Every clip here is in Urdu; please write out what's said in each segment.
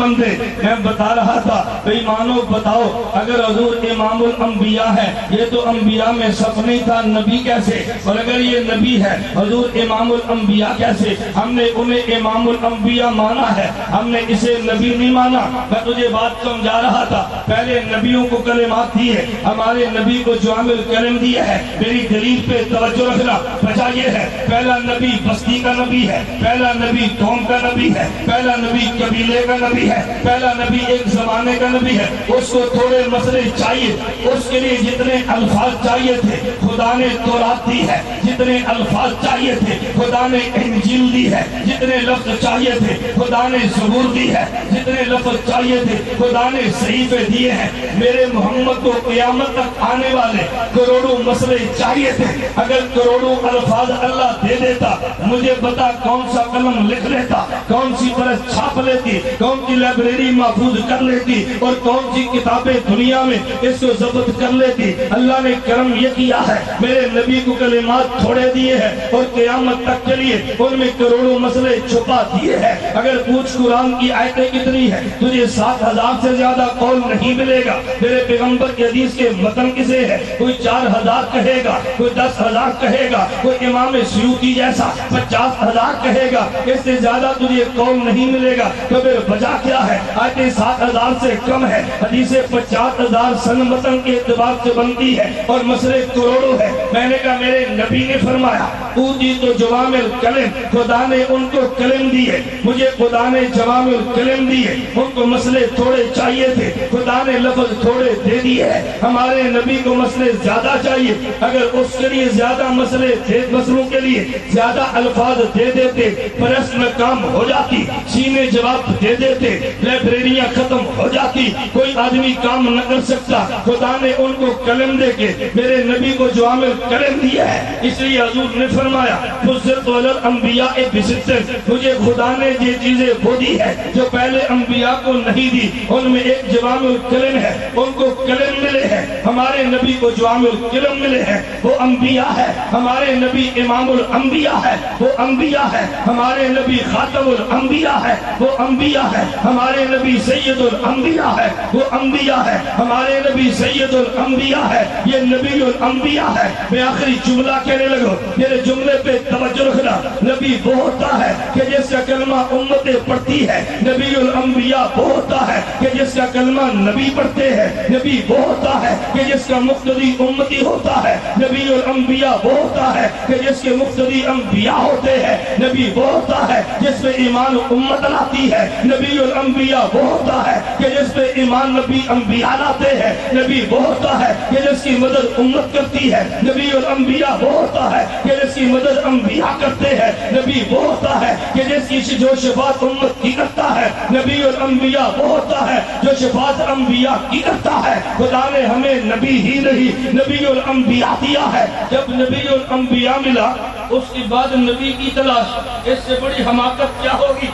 علم دے۔ میں بتا رہا تھا بھئی مانو بتاؤ اگر حضور امام الانبیاء ہے، یہ تو انبیاء میں صف نہیں تھا، نبی کیسے؟ اور اگر یہ نبی ہے حضور امام الانبیاء کیسے؟ ہم نے انہیں امام الانبیاء مانا ہے، ہم نے اسے نبی نہیں مانا۔ میں تجھے بات سمجھا رہا تھا، پہلے نبیوں کو کلمات دیے، ہمارے نبی کو جوامع الکلم دیا ہے۔ میری دلیل پہ توجہ رکھنا، وجہ یہ ہے پہلا نبی بستی کا نبی ہے، پہلا نبی قوم کا نبی ہے، پہلا نبی قبیلے کا نبی ہے، پہلا نبی ایک زمانے کا نبی ہے۔ اس کو تھوڑے مسئلے چاہیے، اس کے لیے جتنے الفاظ چاہیے تھے خدا نے تورات دی ہے، جتنے الفاظ چاہیے تھے خدا نے انجیل دی ہے، جتنے لفظ چاہیے تھے خدا نے زبور دی ہے، جتنے لفظ چاہیے تھے خدا نے صحیفے دیے ہیں۔ میرے محمد کو قیامت تک آنے والے کروڑوں مسئلے چاہیے تھے، اگر کروڑوں الفاظ اللہ دے دیتا مجھے بتا کون سا قلم لکھ لیتا، کون سی پرس چھاپ لیتی، کون سی لائبریری محفوظ کر لیتی، اور کون سی کتابیں دنیا میں اس کو ضبط کر لیتی۔ اللہ نے کرم یہ کیا ہے میرے نبی کو کلمات تھوڑے دیے ہیں اور قیامت تک کے لیے ان میں کروڑوں مسئلے چھپا دیے ہیں۔ اگر پوچھ قرآن کی آیتیں کتنی ہیں تجھے 7,000 سے زیادہ قول نہیں ملے گا۔ میرے پیغمبر کی حدیث کے متن کسے ہے؟ کوئی 4,000 کہے گا، کوئی 10,000 کہے گا، کوئی امام سیوطی جیسا 50,000 کہے گا، اس سے زیادہ تجھے قول نہیں ملے گا۔ تو پھر وجہ کیا ہے؟ آیتیں 7,000 سے کم ہے، حدیثیں 50,000 سن متن کے اعتبار سے بنتی ہے اور مسئلے کروڑوں ہے۔ میں نے کہا میرے نبی نے فرمایا اوتی تو جوامع الکلم، خدا نے ان کو کلم دیے، مجھے خدا نے جوامع الکلم دیے، ان کو مسئلے تھوڑے چاہیے تھے، خدا نے لفظ تھوڑے دے دیے ہیں۔ ہمارے نبی کو مسئلے زیادہ چاہیے، اگر اس کے لیے زیادہ مسئلوں کے لیے زیادہ الفاظ دے دیتے پریس میں کام ہو جاتی، سینے جواب دے دیتے لائبریریاں ختم ہو جاتی، کوئی آدمی کام نہ کر سکتا۔ خدا نے ان کو کلم دے کے میرے نبی کو جوامع الکلم دیا ہے، اس لیے حضور نے فرمایا فضلت علی الانبیاء بست، مجھے خدا نے یہ چیزیں وہ دی ہے جو پہلے انبیاء کو نہیں دی، ان میں ایک جوامع الکلم ہے، ان کو کلم ملے ہیں۔ ہمارے نبی کو جوامع الکلم ملے ہیں، وہ انبیاء ہے۔ ہمارے نبی امام الانبیاء ہے، وہ انبیاء ہے۔ ہمارے نبی خاتم الانبیاء ہے، وہ انبیاء ہے۔ ہمارے نبی سید الانبیاء ہے، وہ انبیاء ہے۔ ہمارے نبی سید الانبیاء ہے، یہ نبی الانبیاء ہے۔ میں آخری جملہ کہنے لگا، میرے جملے پہ توجہ رکھنا۔ نبی وہ ہوتا ہے کہ جس کا کلمہ امتیں پڑھتی ہے، نبی الانبیاء وہ ہوتا ہے کہ جس کا کلمہ نبی پڑھتے ہیں، نبی وہ ہوتا ہے کہ جس کا مقتدی امتی ہوتا ہے، نبی الانبیاء وہ ہوتا ہے کہ جس کے مقتدی انبیاء ہوتے ہیں، نبی وہ ہوتا ہے جس پہ ایمان امت لاتی ہے، نبی الانبیاء وہ ہوتا ہے کہ جس پہ ایمان نبی انبیاء لاتے ہیں، نبی وہ ہوتا ہے کہ جس کی مدد امت کرتی ہے، نبی الانبیاء وہ ہوتا ہے کہ جس کی مدد انبیاء کرتے ہیں، نبی وہ ہوتا ہے کہ جس کی جو شفاعت امت کی کرتا ہے، نبی الانبیاء وہ ہوتا ہے جو شفاعت انبیاء کی کرتا ہے۔ خدا نے ہمیں نبی ہی نہیں نبی الانبیاء دیا ہے۔ جب نبی الانبیاء ملا اس کے بعد نبی کی تلاش، اس سے بڑی حماقت کیا ہوگی؟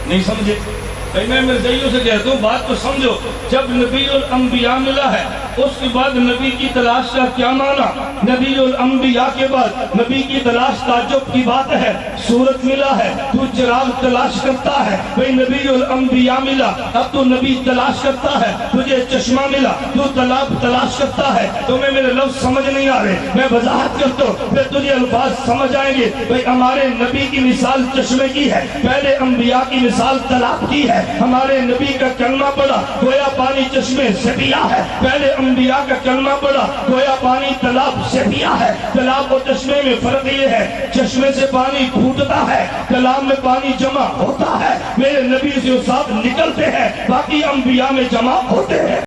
نہیں سمجھے؟ میں مرزائیوں سے کہتا ہوں بات تو سمجھو۔ جب نبی الانبیاء ملا ہے اس کے بعد نبی کی تلاش کا کیا معنی؟ نبی الانبیاء کے بعد نبی کی تلاش تعجب کی بات ہے۔ سورت ملا ہے تو چراغ تلاش کرتا ہے، بھئی نبی الانبیاء ملا اب تو نبی تلاش کرتا ہے، تجھے چشمہ ملا تو تالاب تلاش کرتا ہے۔ تمہیں میرے لفظ سمجھ نہیں آ رہے، میں وضاحت کرتا ہوں پھر تجھے الفاظ سمجھ آئیں گے۔ بھئی ہمارے نبی کی مثال چشمے کی ہے، پہلے انبیاء کی مثال تالاب کی ہے۔ ہمارے نبی کا کلمہ پڑھا گویا پانی چشمے سے پیا ہے، پہلے انبیاء کا کلمہ پڑھا گویا پانی تالاب سے پیا ہے۔ تالاب اور چشمے میں فرق یہ ہے چشمے سے پانی پھوٹتا ہے، تالاب میں پانی جمع ہوتا ہے۔ میرے نبی سے صاف نکلتے ہیں، باقی انبیاء میں جمع ہوتے ہیں۔